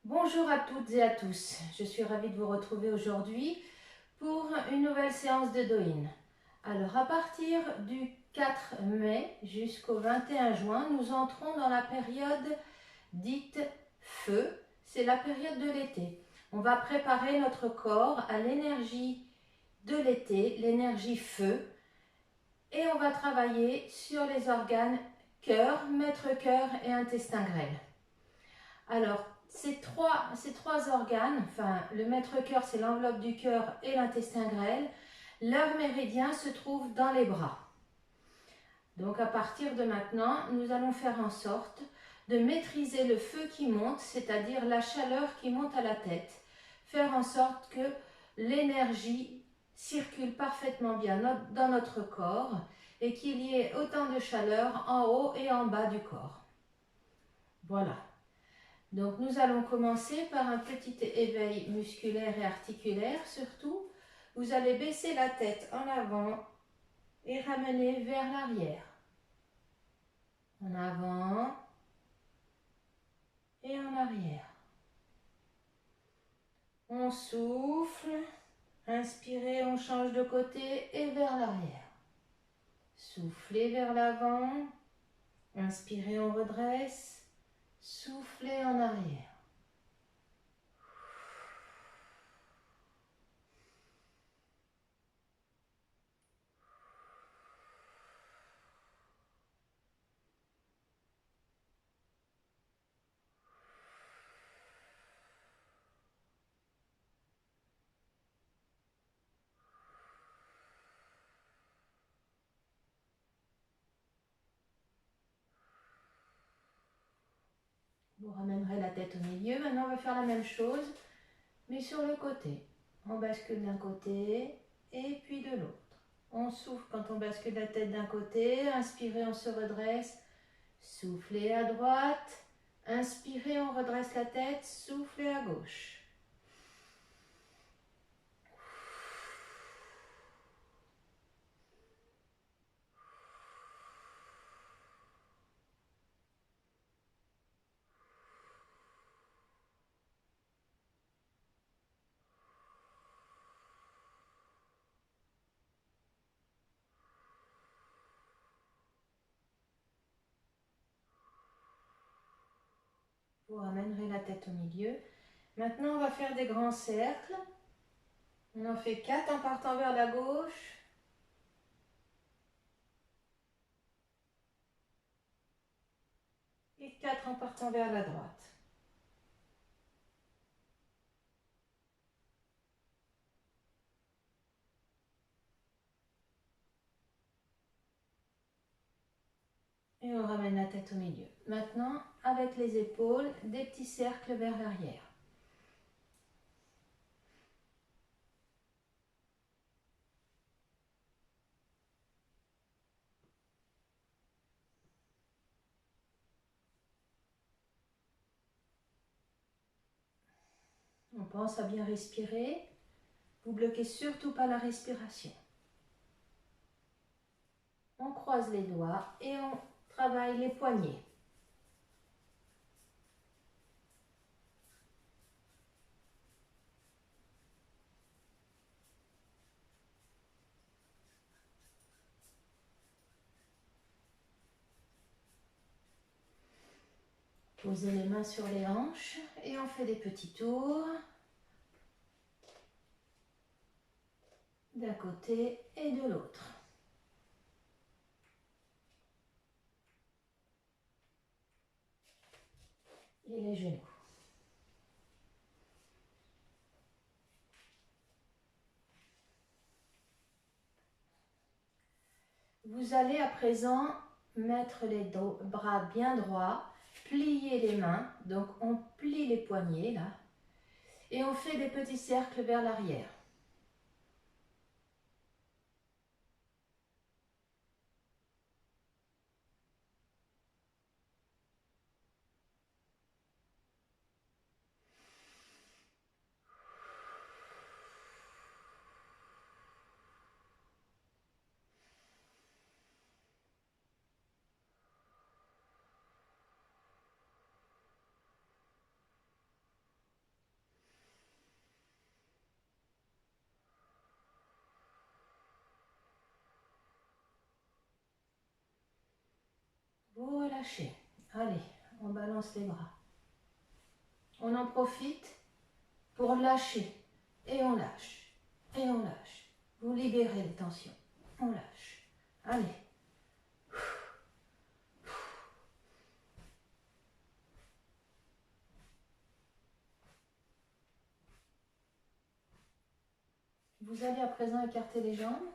Bonjour à toutes et à tous, je suis ravie de vous retrouver aujourd'hui pour une nouvelle séance de Douyin. Alors à partir du 4 mai jusqu'au 21 juin, nous entrons dans la période dite feu, c'est la période de l'été. On va préparer notre corps à l'énergie de l'été, l'énergie feu, et on va travailler sur les organes cœur, maître-cœur et intestin grêle. Alors, ces trois organes, enfin le maître-cœur c'est l'enveloppe du cœur et l'intestin grêle, leur méridien se trouve dans les bras. Donc à partir de maintenant, nous allons faire en sorte de maîtriser le feu qui monte, c'est-à-dire la chaleur qui monte à la tête. Faire en sorte que l'énergie circule parfaitement bien dans notre corps et qu'il y ait autant de chaleur en haut et en bas du corps. Voilà. Donc nous allons commencer par un petit éveil musculaire et articulaire surtout. Vous allez baisser la tête en avant et ramener vers l'arrière. En avant et en arrière. On souffle, inspirez, on change de côté et vers l'arrière. Soufflez vers l'avant, inspirez, on redresse, soufflez en arrière. Vous ramènerez la tête au milieu. Maintenant, on va faire la même chose, mais sur le côté. On bascule d'un côté et puis de l'autre. On souffle quand on bascule la tête d'un côté. Inspirez, on se redresse. Soufflez à droite. Inspirez, on redresse la tête. Soufflez à gauche. Vous ramènerez la tête au milieu. Maintenant, on va faire des grands cercles. On en fait 4 en partant vers la gauche. Et 4 en partant vers la droite. Et on ramène la tête au milieu. Maintenant, avec les épaules, des petits cercles vers l'arrière. On pense à bien respirer. Vous bloquez surtout pas la respiration. On croise les doigts et on travaille les poignets. Posez les mains sur les hanches et on fait des petits tours d'un côté et de l'autre. Et les genoux. Vous allez à présent mettre les bras bien droits, plier les mains, donc on plie les poignets là, et on fait des petits cercles vers l'arrière. vous relâchez. Allez, on balance les bras. On en profite pour lâcher. Et on lâche. Et on lâche. Vous libérez les tensions. On lâche. Allez. Vous allez à présent écarter les jambes.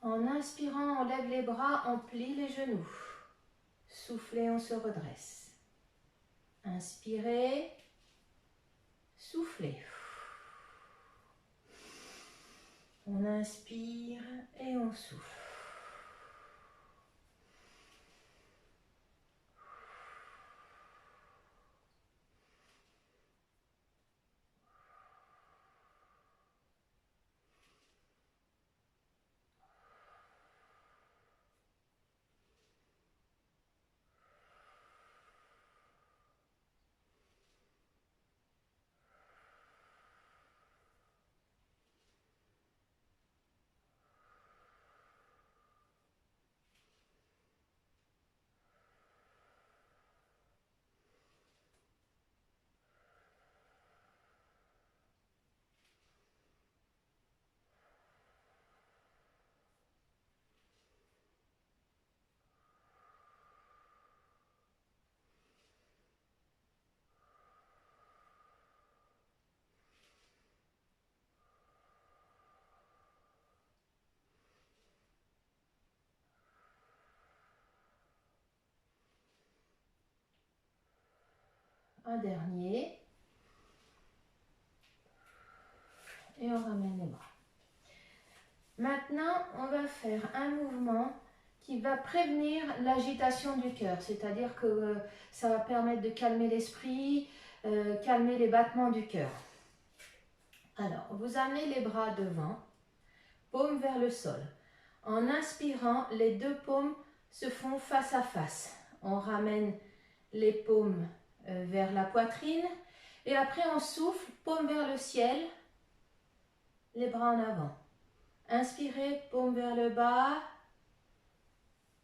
En inspirant, on lève les bras, on plie les genoux. Soufflez, on se redresse. Inspirez. Soufflez. On inspire et on souffle. Un dernier. Et on ramène les bras. Maintenant, on va faire un mouvement qui va prévenir l'agitation du cœur. C'est-à-dire que ça va permettre de calmer l'esprit, calmer les battements du cœur. Alors, vous amenez les bras devant, paume vers le sol. En inspirant, les deux paumes se font face à face. On ramène les paumes vers la poitrine et après on souffle, paume vers le ciel, les bras en avant. Inspirez, paume vers le bas,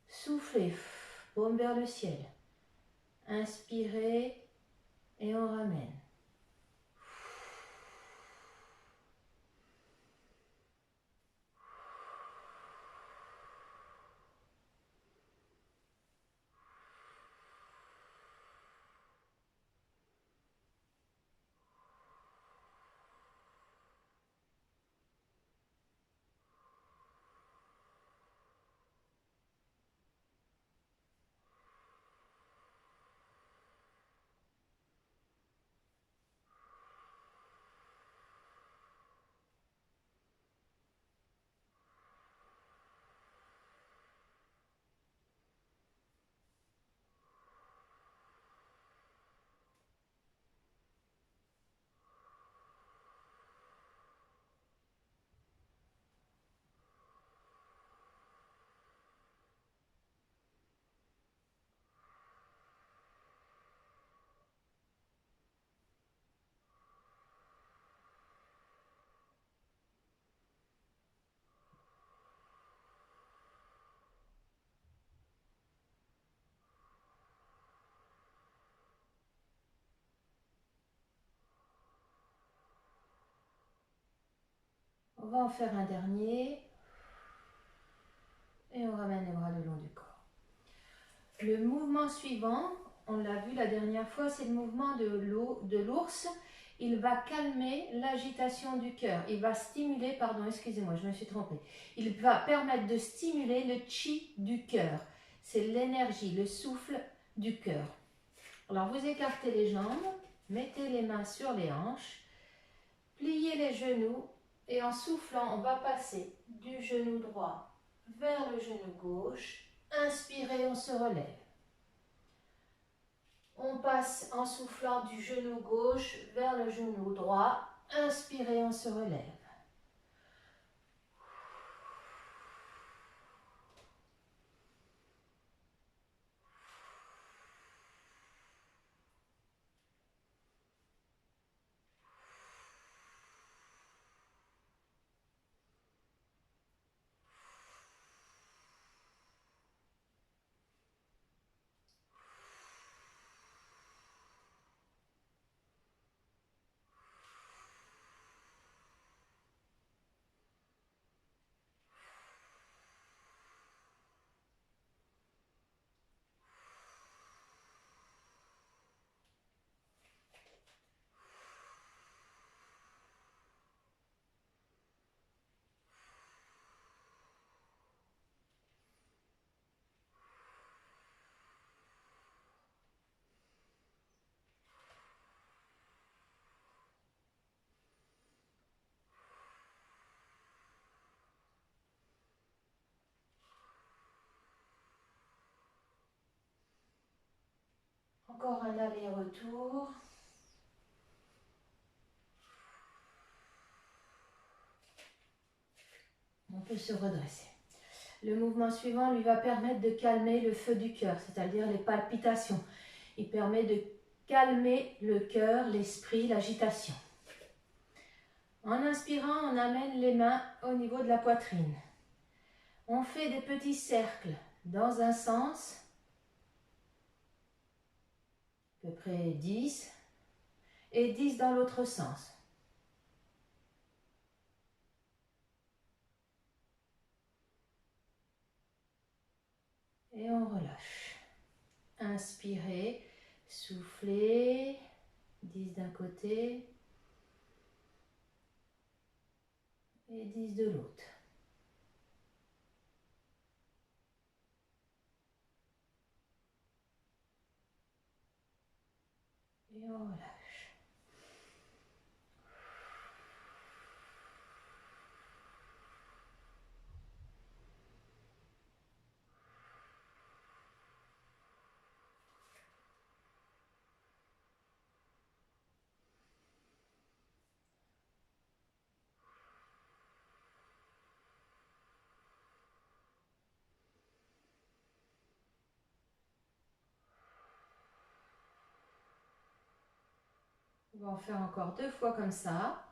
soufflez, paume vers le ciel. Inspirez et on ramène. On va en faire un dernier. Et on ramène les bras le long du corps. Le mouvement suivant, on l'a vu la dernière fois, c'est le mouvement de l'ours. Il va calmer l'agitation du cœur. Il va stimuler, pardon, excusez-moi, je me suis trompée. Il va permettre de stimuler le chi du cœur. C'est l'énergie, le souffle du cœur. Alors vous écartez les jambes, mettez les mains sur les hanches, pliez les genoux et en soufflant, on va passer du genou droit vers le genou gauche. Inspirez, on se relève. On passe en soufflant du genou gauche vers le genou droit. Inspirez, on se relève. aller-retour. On peut se redresser. Le mouvement suivant lui va permettre de calmer le feu du cœur, c'est-à-dire les palpitations. Il permet de calmer le cœur, l'esprit, l'agitation. En inspirant, on amène les mains au niveau de la poitrine. On fait des petits cercles dans un sens, à peu près 10, et 10 dans l'autre sens. Et on relâche. Inspirez, soufflez, 10 d'un côté et 10 de l'autre. Et on relâche. On va en faire encore 2 fois comme ça.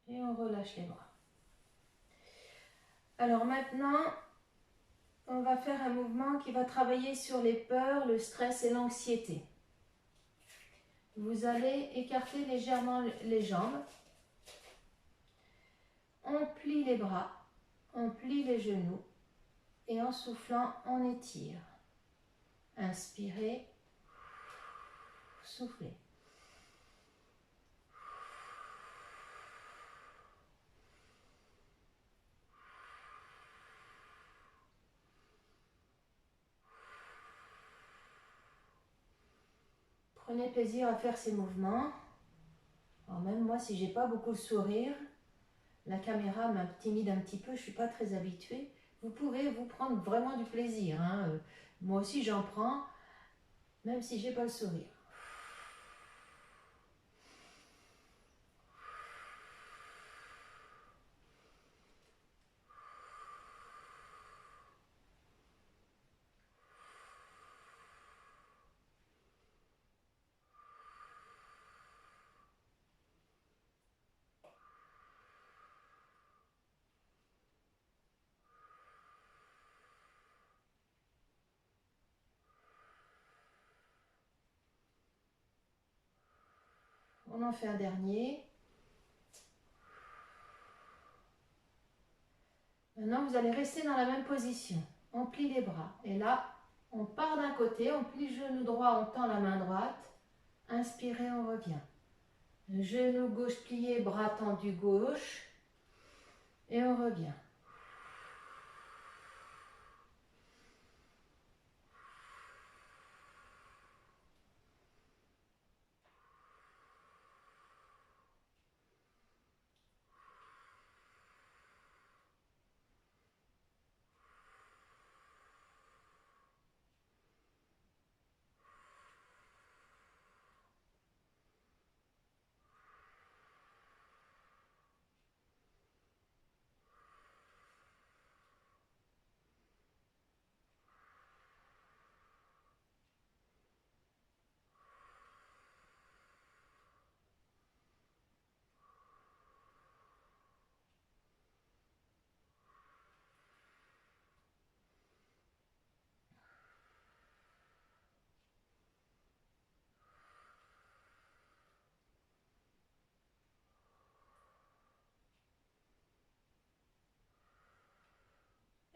Et on relâche les bras. Alors maintenant, on va faire un mouvement qui va travailler sur les peurs, le stress et l'anxiété. Vous allez écarter légèrement les jambes. On plie les bras, on plie les genoux et en soufflant, on étire. Inspirez, soufflez. Prenez plaisir à faire ces mouvements. Alors même moi, si j'ai pas beaucoup de sourire, la caméra m'intimide un petit peu, je ne suis pas très habituée. Vous pouvez vous prendre vraiment du plaisir, hein. Moi aussi, j'en prends, même si j'ai pas le sourire. On en fait un dernier. Maintenant, vous allez rester dans la même position. On plie les bras. Et là, on part d'un côté, on plie le genou droit, on tend la main droite. Inspirez, on revient. Genou gauche plié, bras tendu gauche. Et on revient.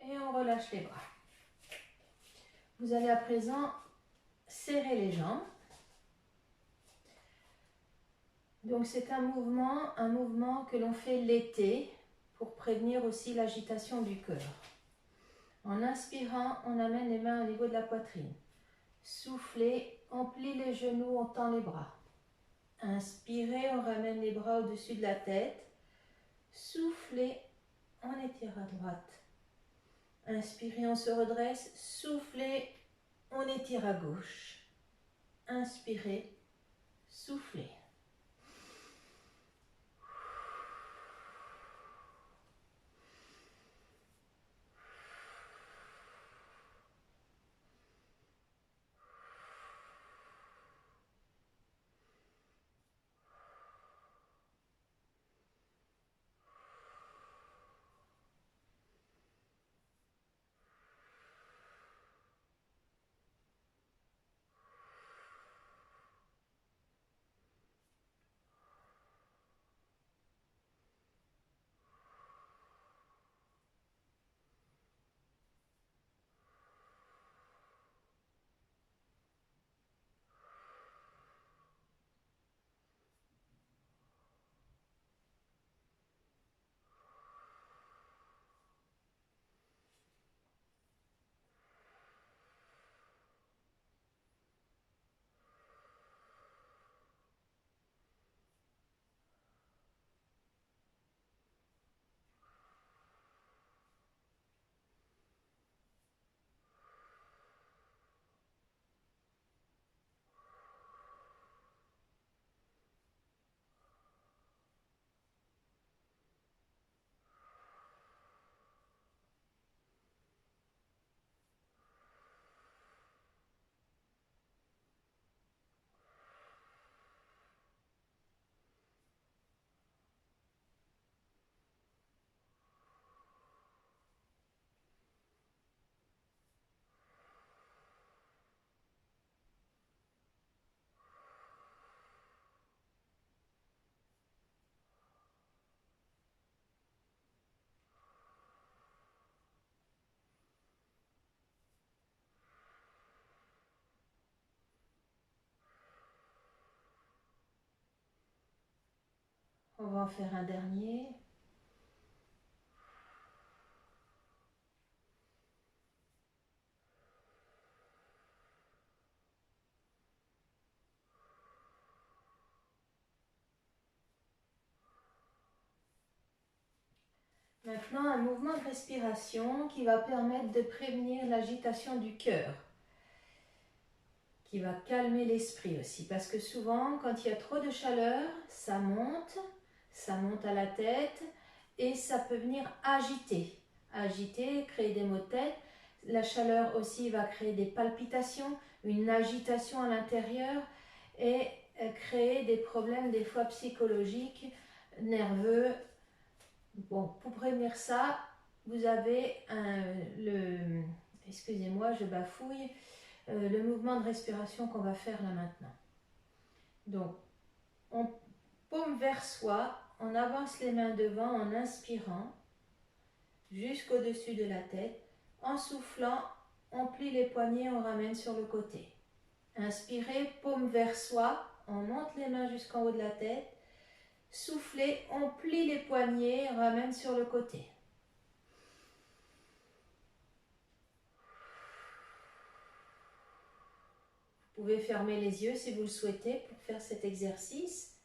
Et on relâche les bras. Vous allez à présent serrer les jambes. Donc c'est un mouvement que l'on fait l'été pour prévenir aussi l'agitation du cœur. En inspirant, on amène les mains au niveau de la poitrine. Soufflez, on plie les genoux, on tend les bras. Inspirez, on ramène les bras au-dessus de la tête. Soufflez, on étire à droite. Inspirez, on se redresse. Soufflez, on étire à gauche. Inspirez, soufflez. On va en faire un dernier. Maintenant, un mouvement de respiration qui va permettre de prévenir l'agitation du cœur, qui va calmer l'esprit aussi. Parce que souvent, quand il y a trop de chaleur, ça monte à la tête et ça peut venir agiter, créer des maux de tête. La chaleur aussi va créer des palpitations, une agitation à l'intérieur et créer des problèmes des fois psychologiques, nerveux. Bon, pour prévenir ça, vous avez excusez-moi, je bafouille, le mouvement de respiration qu'on va faire là maintenant. Donc, on paume vers soi, on avance les mains devant en inspirant jusqu'au-dessus de la tête. En soufflant, on plie les poignets, on ramène sur le côté. Inspirez, paume vers soi, on monte les mains jusqu'en haut de la tête. Soufflez, on plie les poignets, on ramène sur le côté. Vous pouvez fermer les yeux si vous le souhaitez pour faire cet exercice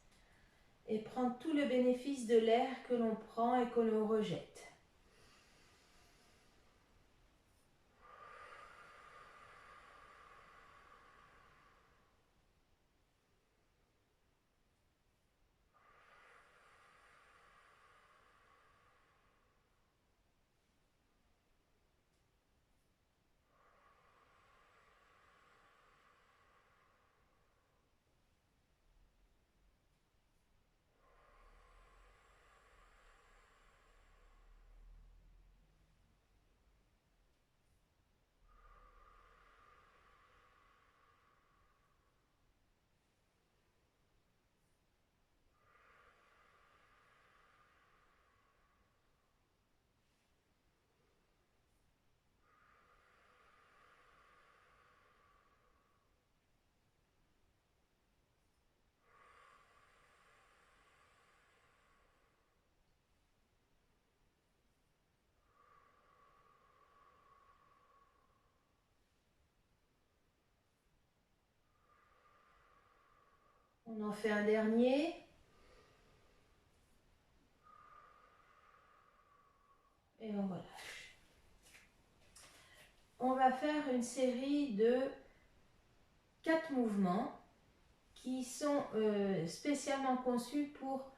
et prendre tout le bénéfice de l'air que l'on prend et que l'on rejette. On en fait un dernier. Et on relâche. On va faire une série de 4 mouvements qui sont spécialement conçus pour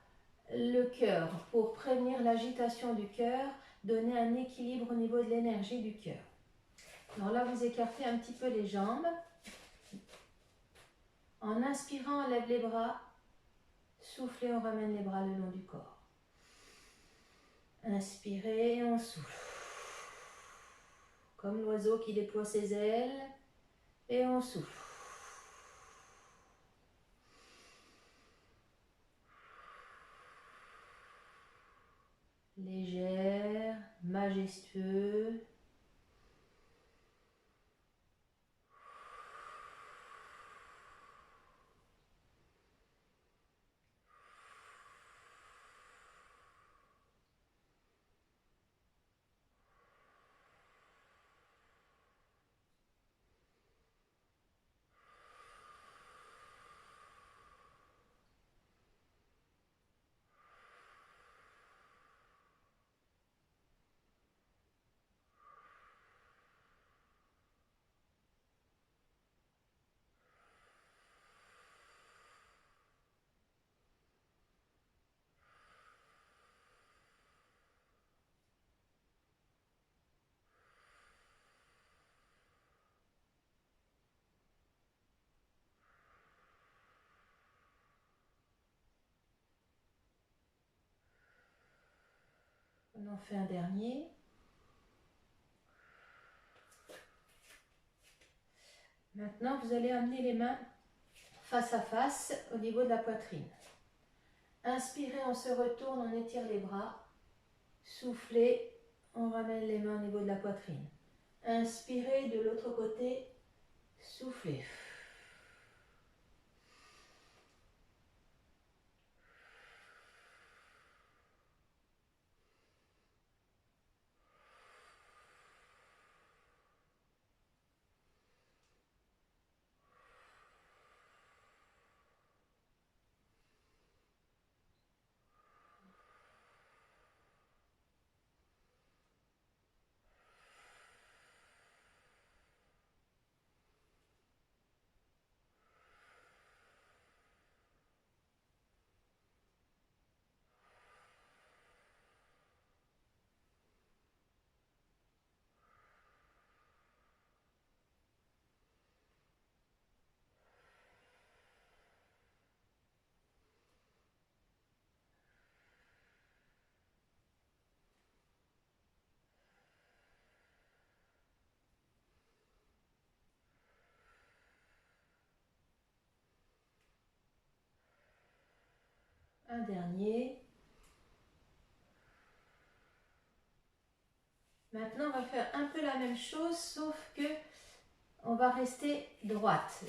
le cœur, pour prévenir l'agitation du cœur, donner un équilibre au niveau de l'énergie du cœur. Alors là, vous écartez un petit peu les jambes. En inspirant, on lève les bras. Soufflez, on ramène les bras le long du corps. Inspirez, on souffle. Comme l'oiseau qui déploie ses ailes. Et on souffle. Légère, majestueux. On en fait un dernier. Maintenant, vous allez amener les mains face à face au niveau de la poitrine. Inspirez, on se retourne, on étire les bras. Soufflez, on ramène les mains au niveau de la poitrine. Inspirez de l'autre côté, soufflez. Un dernier. Maintenant, on va faire un peu la même chose, sauf que on va rester droite.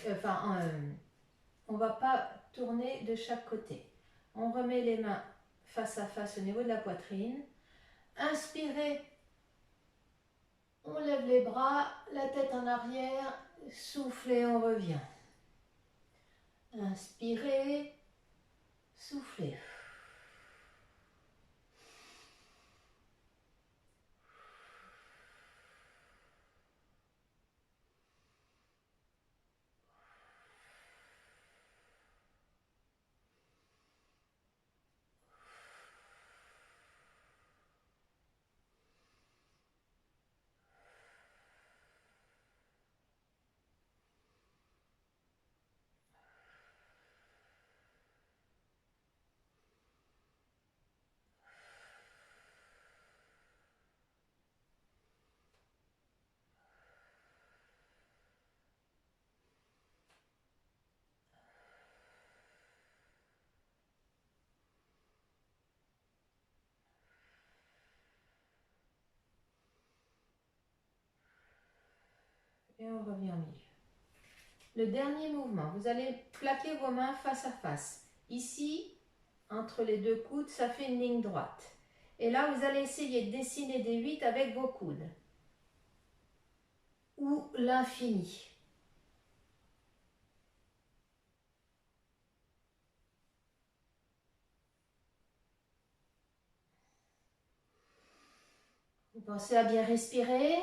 On ne va pas tourner de chaque côté. On remet les mains face à face au niveau de la poitrine. Inspirez, on lève les bras, la tête en arrière, soufflez, on revient. Inspirez, soufflez. Et on revient au milieu. Le dernier mouvement, vous allez plaquer vos mains face à face. Ici, entre les deux coudes, ça fait une ligne droite. Et là, vous allez essayer de dessiner des 8 avec vos coudes. Ou l'infini. Pensez à bien respirer.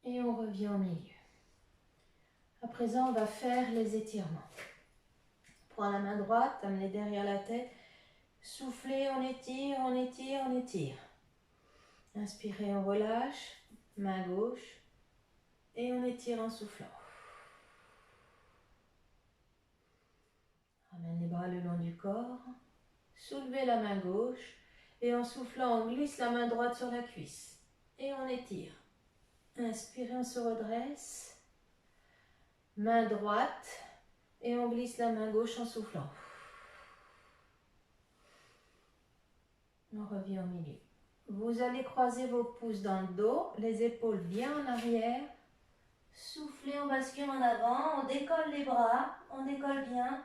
Et on revient au milieu. À présent, on va faire les étirements. Prends la main droite, amenez derrière la tête. Soufflez, on étire, on étire, on étire. Inspirez, on relâche. Main gauche. Et on étire en soufflant. Ramène les bras le long du corps. Soulevez la main gauche. Et en soufflant, on glisse la main droite sur la cuisse. Et on étire. Inspirez, on se redresse. Main droite. Et on glisse la main gauche en soufflant. On revient au milieu. Vous allez croiser vos pouces dans le dos, les épaules bien en arrière. Soufflez, on bascule en avant, on décolle les bras, on décolle bien.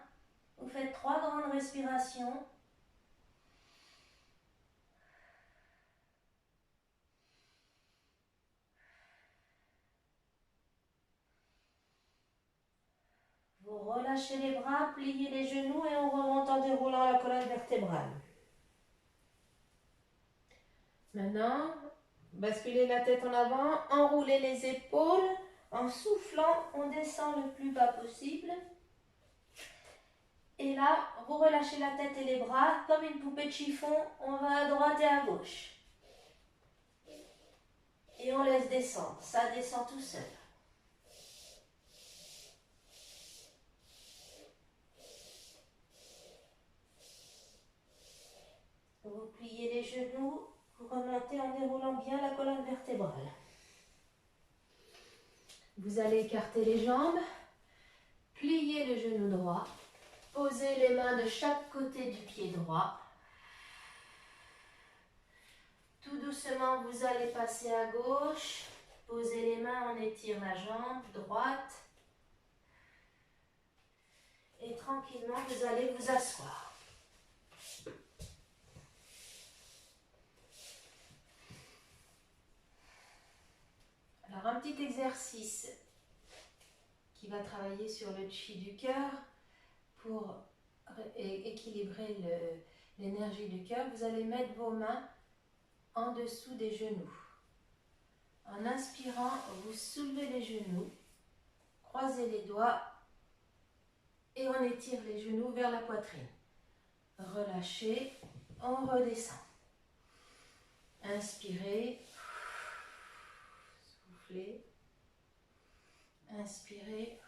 Vous faites 3 grandes respirations. Vous relâchez les bras, pliez les genoux et on remonte en déroulant la colonne vertébrale. Maintenant, basculez la tête en avant, enroulez les épaules. En soufflant, on descend le plus bas possible. Et là, vous relâchez la tête et les bras, comme une poupée de chiffon, on va à droite et à gauche. Et on laisse descendre, ça descend tout seul. Vous pliez les genoux, vous remontez en déroulant bien la colonne vertébrale. Vous allez écarter les jambes, plier le genou droit, posez les mains de chaque côté du pied droit. Tout doucement, vous allez passer à gauche, posez les mains, on étire la jambe droite. Et tranquillement, vous allez vous asseoir. Alors, un petit exercice qui va travailler sur le chi du cœur pour équilibrer l'énergie du cœur. Vous allez mettre vos mains en dessous des genoux. En inspirant, vous soulevez les genoux, croisez les doigts et on étire les genoux vers la poitrine. Relâchez, on redescend. Inspirez, soufflez, inspirez.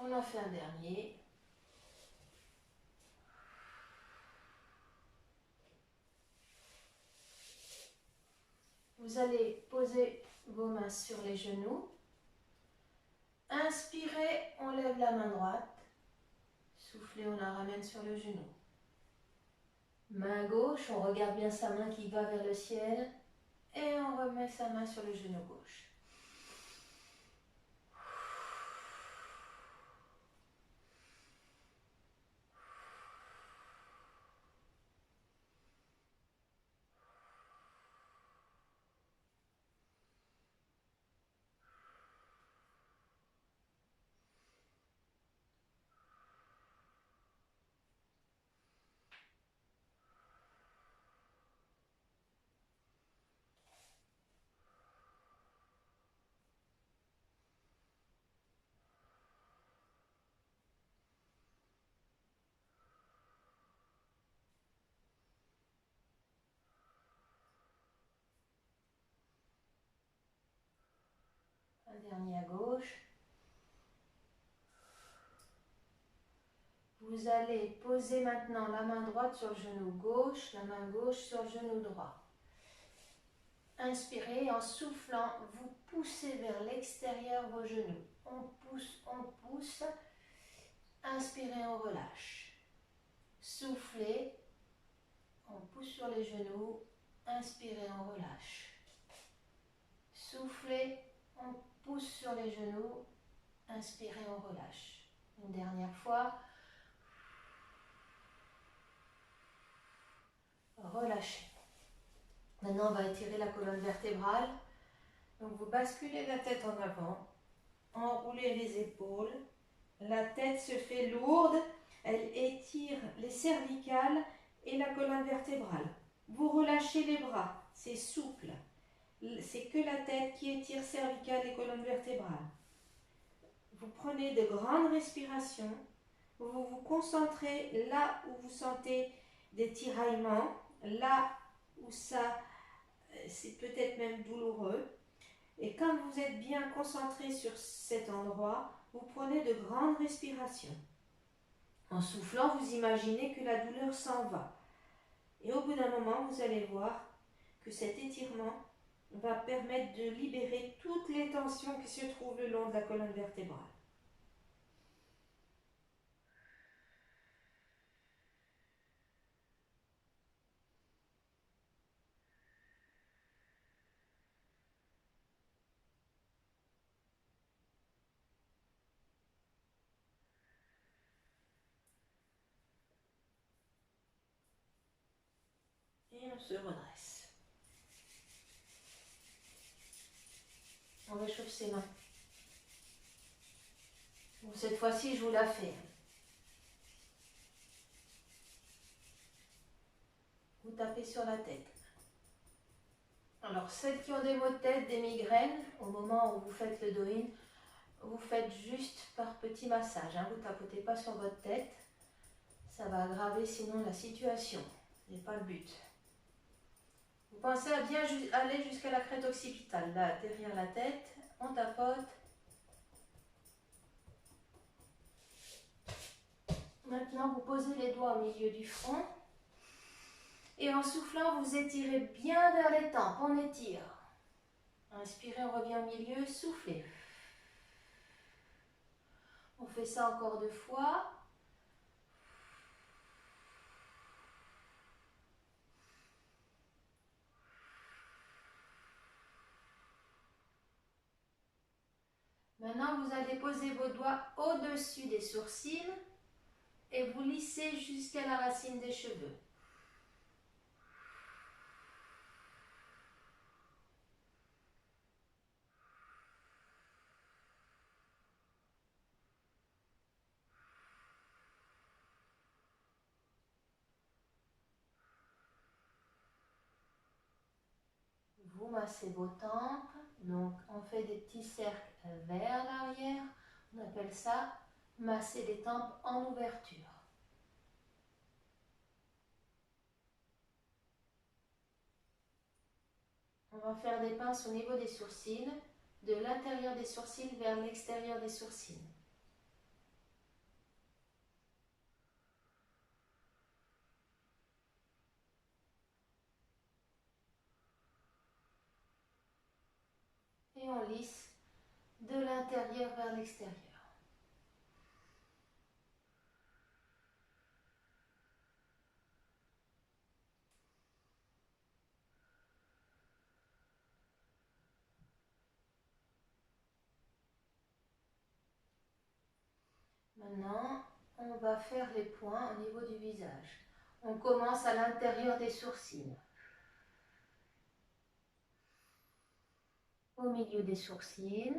On en fait un dernier. Vous allez poser vos mains sur les genoux. Inspirez, on lève la main droite. Soufflez, on la ramène sur le genou. Main gauche, on regarde bien sa main qui va vers le ciel. Et on remet sa main sur le genou gauche. Un dernier à gauche. Vous allez poser maintenant la main droite sur le genou gauche, la main gauche sur le genou droit. Inspirez, en soufflant, vous poussez vers l'extérieur vos genoux. On pousse, on pousse. Inspirez, on relâche. Soufflez, on pousse sur les genoux. Inspirez, on relâche. Soufflez, on pousse sur les genoux. Inspirez, on relâche. Une dernière fois. Relâchez. Maintenant, on va étirer la colonne vertébrale. Donc, vous basculez la tête en avant, enroulez les épaules. La tête se fait lourde, elle étire les cervicales et la colonne vertébrale. Vous relâchez les bras, c'est souple. C'est que la tête qui étire cervicale et colonne vertébrale. Vous prenez de grandes respirations. Vous vous concentrez là où vous sentez des tiraillements, là où ça, c'est peut-être même douloureux. Et quand vous êtes bien concentré sur cet endroit, vous prenez de grandes respirations. En soufflant, vous imaginez que la douleur s'en va. Et au bout d'un moment, vous allez voir que cet étirement va permettre de libérer toutes les tensions qui se trouvent le long de la colonne vertébrale. Et on se redresse. On réchauffe ses mains. Bon, cette fois-ci, je vous la fais. Vous tapez sur la tête. Alors, celles qui ont des maux de tête, des migraines, au moment où vous faites le do-in, vous faites juste par petit massage. Vous ne tapotez pas sur votre tête. Ça va aggraver sinon la situation. Ce n'est pas le but. Vous pensez à bien aller jusqu'à la crête occipitale, là, derrière la tête. On tapote. Maintenant, vous posez les doigts au milieu du front. Et en soufflant, vous étirez bien vers les tempes. On étire. Inspirez, on revient au milieu. Soufflez. On fait ça encore 2 fois. Maintenant, vous allez poser vos doigts au-dessus des sourcils et vous lissez jusqu'à la racine des cheveux. Vous massez vos tempes, donc on fait des petits cercles vers l'arrière. On appelle ça masser les tempes en ouverture. On va faire des pinces au niveau des sourcils, de l'intérieur des sourcils vers l'extérieur des sourcils. Et on lisse de l'intérieur vers l'extérieur. Maintenant, on va faire les points au niveau du visage. On commence à l'intérieur des sourcils. Au milieu des sourcils.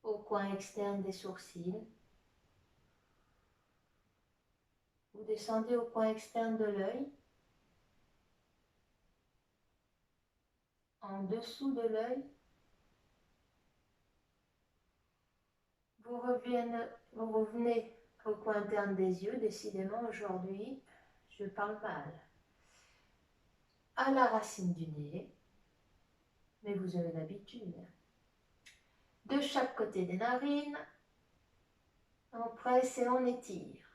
Au coin externe des sourcils. Vous descendez au coin externe de l'œil. En dessous de l'œil. Vous revenez au coin interne des yeux. Décidément, aujourd'hui, je parle mal. À la racine du nez. mais vous avez l'habitude. De chaque côté des narines, on presse et on étire.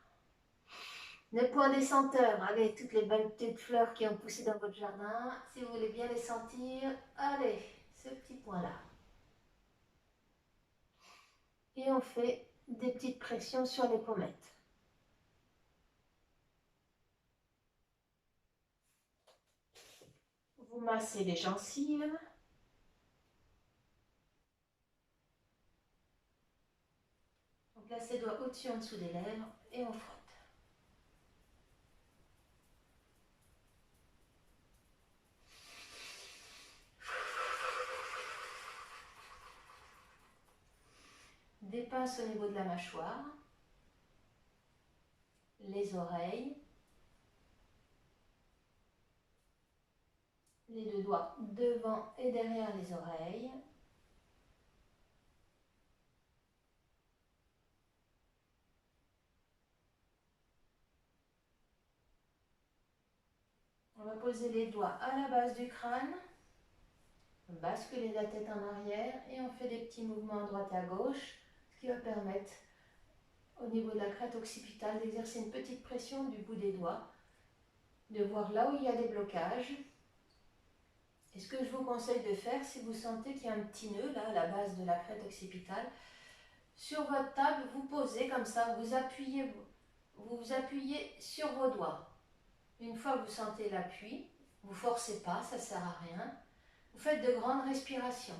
Le point des senteurs, allez, toutes les belles petites fleurs qui ont poussé dans votre jardin, si vous voulez bien les sentir, allez, ce petit point-là. Et on fait des petites pressions sur les pommettes. Vous massez les gencives. On place les doigts au-dessus, en dessous des lèvres et on frotte. Des pinces au niveau de la mâchoire, les oreilles, les deux doigts devant et derrière les oreilles. On va poser les doigts à la base du crâne, basculer la tête en arrière et on fait des petits mouvements à droite et à gauche, ce qui va permettre au niveau de la crête occipitale d'exercer une petite pression du bout des doigts, de voir là où il y a des blocages. Et ce que je vous conseille de faire, si vous sentez qu'il y a un petit nœud là à la base de la crête occipitale, sur votre table, vous posez comme ça, vous appuyez sur vos doigts. Une fois que vous sentez l'appui, vous ne forcez pas, ça ne sert à rien. Vous faites de grandes respirations.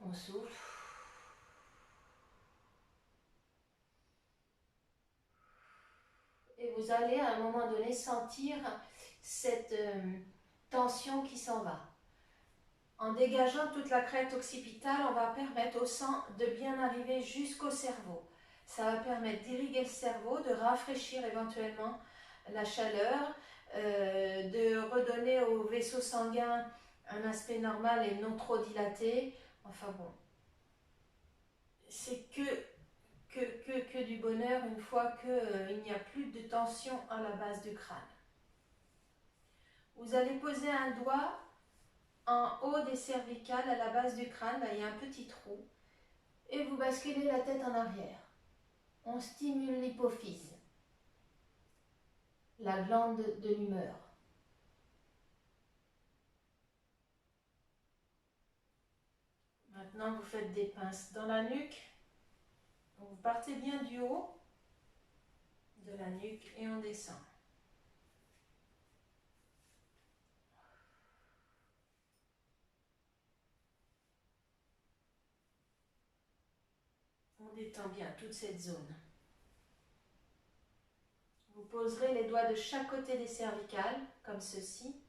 On souffle. Et vous allez à un moment donné sentir cette tension qui s'en va. En dégageant toute la crête occipitale, on va permettre au sang de bien arriver jusqu'au cerveau. Ça va permettre d'irriguer le cerveau, de rafraîchir éventuellement la chaleur, de redonner au vaisseau sanguin un aspect normal et non trop dilaté. Enfin bon, c'est que du bonheur une fois qu'il n'y a plus de tension à la base du crâne. Vous allez poser un doigt en haut des cervicales, à la base du crâne, là il y a un petit trou, et vous basculez la tête en arrière. On stimule l'hypophyse, la glande de l'humeur. Maintenant, vous faites des pinces dans la nuque. Vous partez bien du haut de la nuque et on descend. On détend bien toute cette zone. Vous poserez les doigts de chaque côté des cervicales, comme ceci.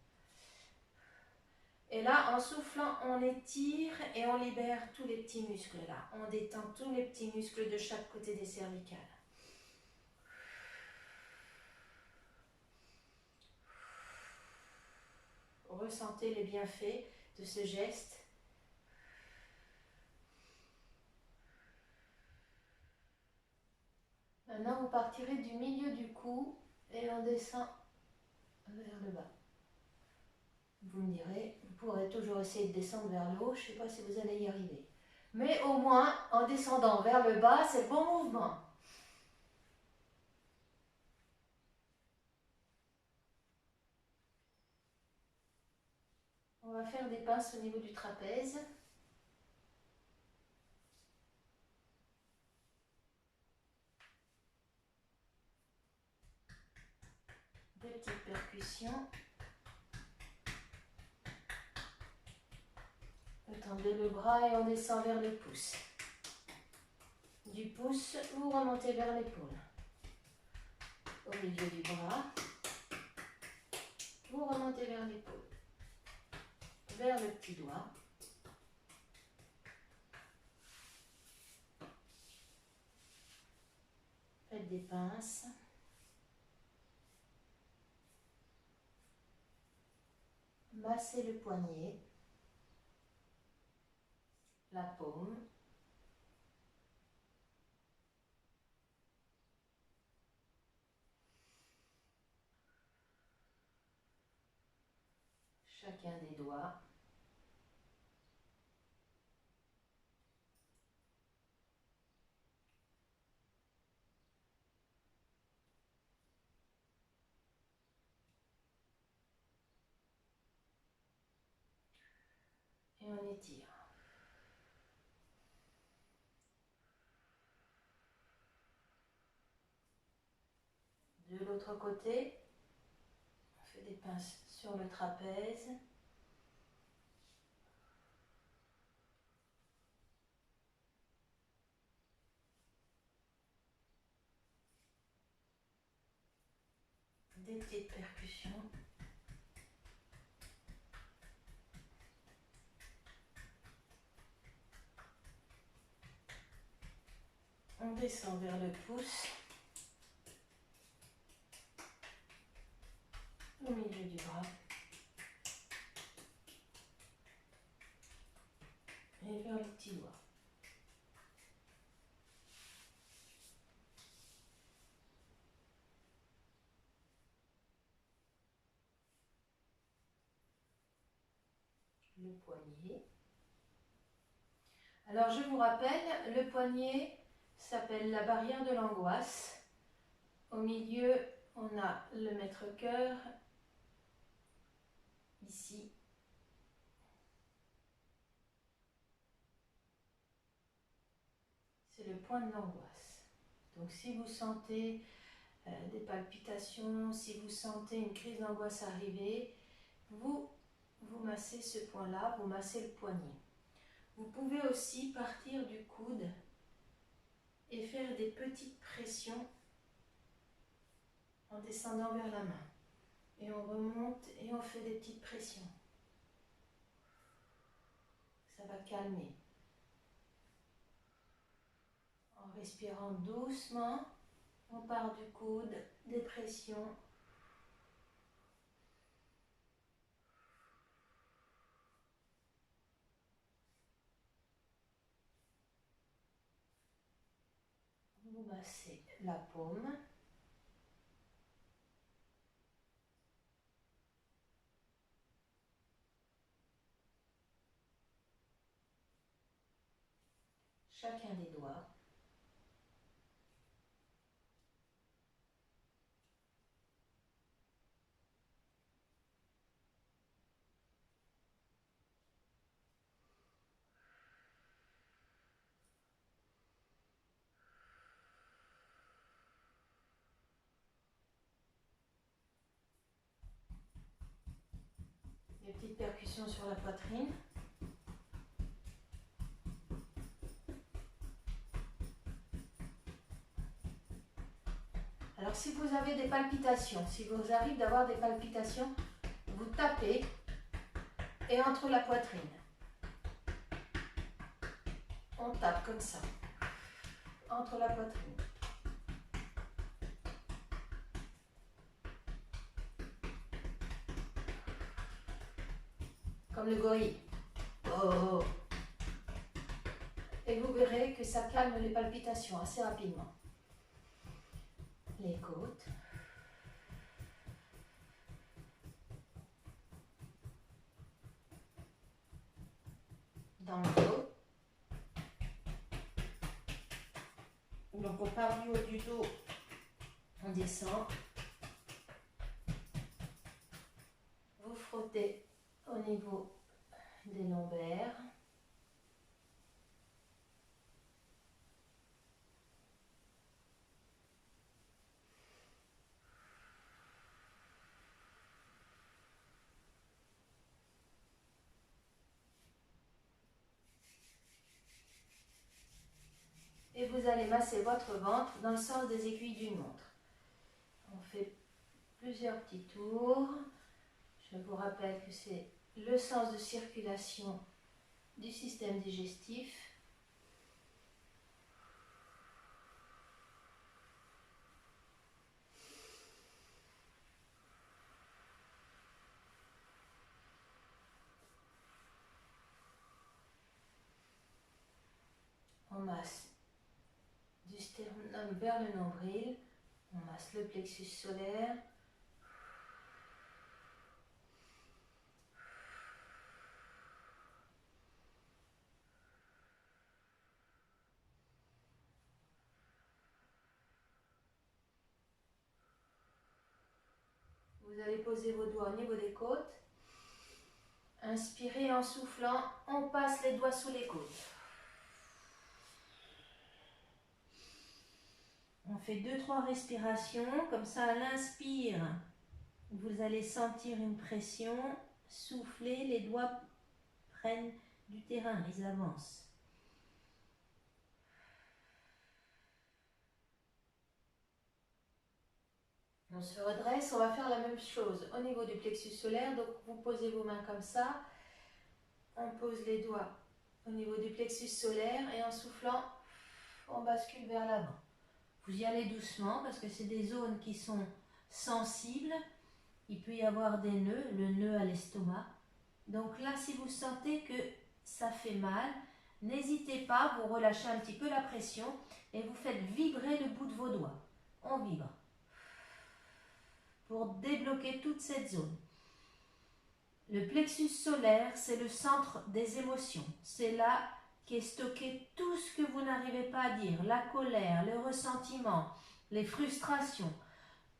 Et là, en soufflant, on étire et on libère tous les petits muscles là. On détend tous les petits muscles de chaque côté des cervicales. Ressentez les bienfaits de ce geste. Maintenant, vous partirez du milieu du cou et on descend vers le bas. Vous me direz, vous pourrez toujours essayer de descendre vers le haut, je ne sais pas si vous allez y arriver. Mais au moins, en descendant vers le bas, c'est le bon mouvement. On va faire des pinces au niveau du trapèze. Des petites percussions. Vous tendez le bras et on descend vers le pouce. Du pouce, vous remontez vers l'épaule. Au milieu du bras, vous remontez vers l'épaule. Vers le petit doigt. Faites des pinces. Massez le poignet, la paume. Chacun des doigts. Et on étire. De l'autre côté, on fait des pinces sur le trapèze. Des petites percussions. On descend vers le pouce, au milieu du bras. Et vers le petit doigt. Le poignet. Alors je vous rappelle, le poignet s'appelle la barrière de l'angoisse. Au milieu, on a le maître-cœur, ici. C'est le point de l'angoisse. Donc si vous sentez des palpitations, si vous sentez une crise d'angoisse arriver, vous massez ce point-là, vous massez le poignet. Vous pouvez aussi partir du coude et faire des petites pressions en descendant vers la main. Et on remonte et on fait des petites pressions. Ça va calmer. En respirant doucement, on part du coude, des pressions. Vous massez la paume. Chacun des doigts. Des petites percussions sur la poitrine. Alors si vous avez des palpitations, si vous arrivez d'avoir des palpitations, vous tapez et entre la poitrine. On tape comme ça, entre la poitrine. Comme le gorille. Oh. Et vous verrez que ça calme les palpitations assez rapidement. Les côtes. Dans le dos. Donc on part du haut du dos, on descend. Vous frottez au niveau des lombaires. Et vous allez masser votre ventre dans le sens des aiguilles d'une montre. On fait plusieurs petits tours. Je vous rappelle que c'est le sens de circulation du système digestif. On masse du sternum vers le nombril. On masse le plexus solaire. Vous allez poser vos doigts au niveau des côtes. Inspirez en soufflant, on passe les doigts sous les côtes. On fait 2-3 respirations, comme ça à l'inspire, vous allez sentir une pression, soufflez, les doigts prennent du terrain, ils avancent. On se redresse, on va faire la même chose au niveau du plexus solaire, donc vous posez vos mains comme ça, on pose les doigts au niveau du plexus solaire et en soufflant, on bascule vers l'avant. Vous y allez doucement parce que c'est des zones qui sont sensibles. Il peut y avoir des nœuds, le nœud à l'estomac. Donc là, si vous sentez que ça fait mal, n'hésitez pas, vous relâchez un petit peu la pression et vous faites vibrer le bout de vos doigts. On vibre pour débloquer toute cette zone. Le plexus solaire, c'est le centre des émotions. C'est là qu'est stocké tout ce que vous n'arrivez pas à dire, la colère, le ressentiment, les frustrations.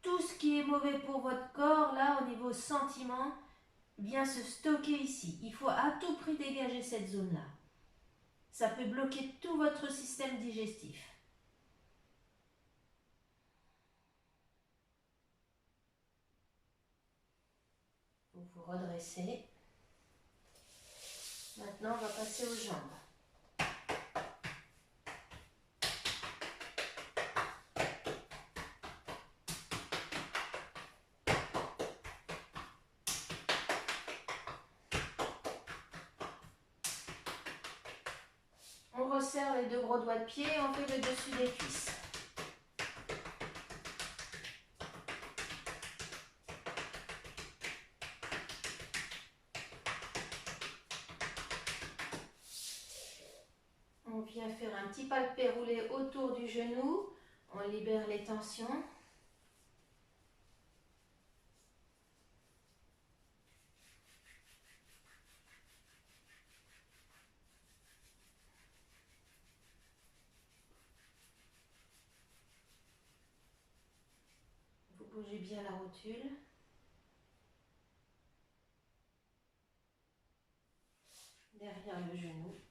Tout ce qui est mauvais pour votre corps, là, au niveau sentiment, vient se stocker ici. Il faut à tout prix dégager cette zone-là. Ça peut bloquer tout votre système digestif. Vous vous redressez. Maintenant, on va passer aux jambes. On resserre les 2 gros doigts de pied et on fait le dessus des cuisses. On vient faire un petit palpé roulé autour du genou. On libère les tensions. Vous bougez bien la rotule. Derrière le genou.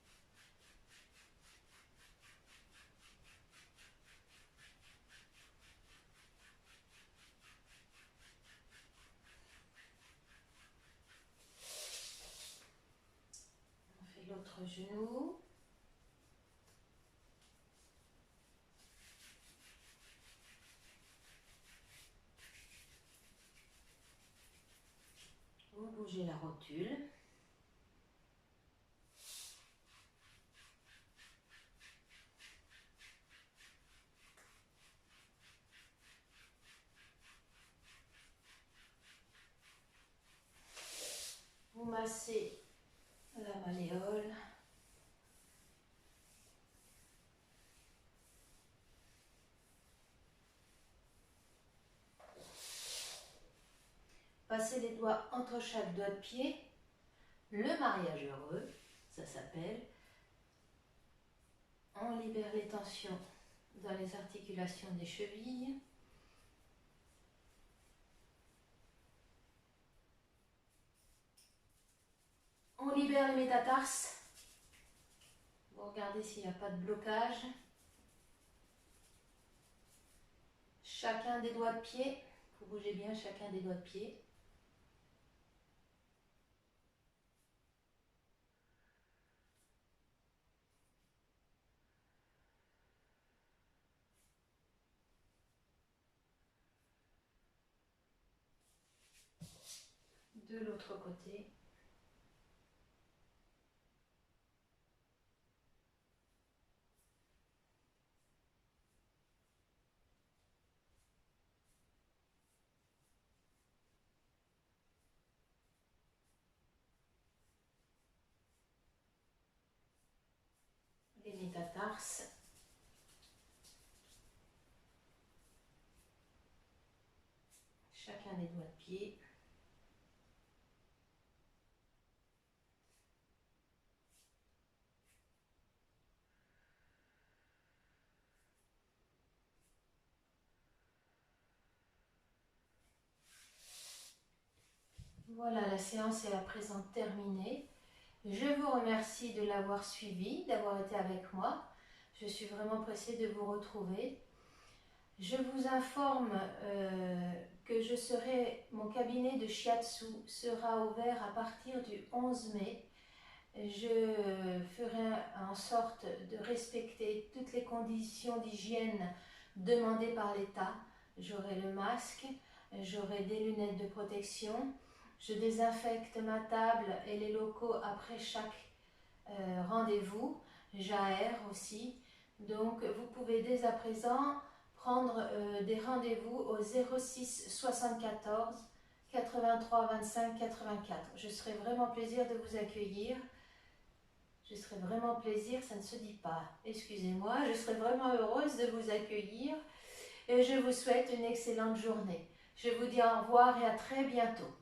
On fait l'autre genou. Vous bougez la rotule. Vous massez la malléole. Passez les doigts entre chaque doigt de pied. Le mariage heureux, ça s'appelle. On libère les tensions dans les articulations des chevilles. On libère les métatarses. Vous regardez s'il n'y a pas de blocage. Chacun des doigts de pied. Vous bougez bien chacun des doigts de pied. De l'autre côté. Les métatarses. Chacun des doigts de pied. Voilà, la séance est à présent terminée. Je vous remercie de l'avoir suivi, d'avoir été avec moi. Je suis vraiment pressée de vous retrouver. Je vous informe que mon cabinet de shiatsu sera ouvert à partir du 11 mai. Je ferai en sorte de respecter toutes les conditions d'hygiène demandées par l'État. J'aurai le masque, j'aurai des lunettes de protection. Je désinfecte ma table et les locaux après chaque rendez-vous. J'aère aussi. Donc vous pouvez dès à présent prendre des rendez-vous au 06 74 83 25 84. Je serai vraiment plaisir de vous accueillir. Je serai vraiment plaisir, ça ne se dit pas, excusez-moi, je serai vraiment heureuse de vous accueillir et je vous souhaite une excellente journée. Je vous dis au revoir et à très bientôt.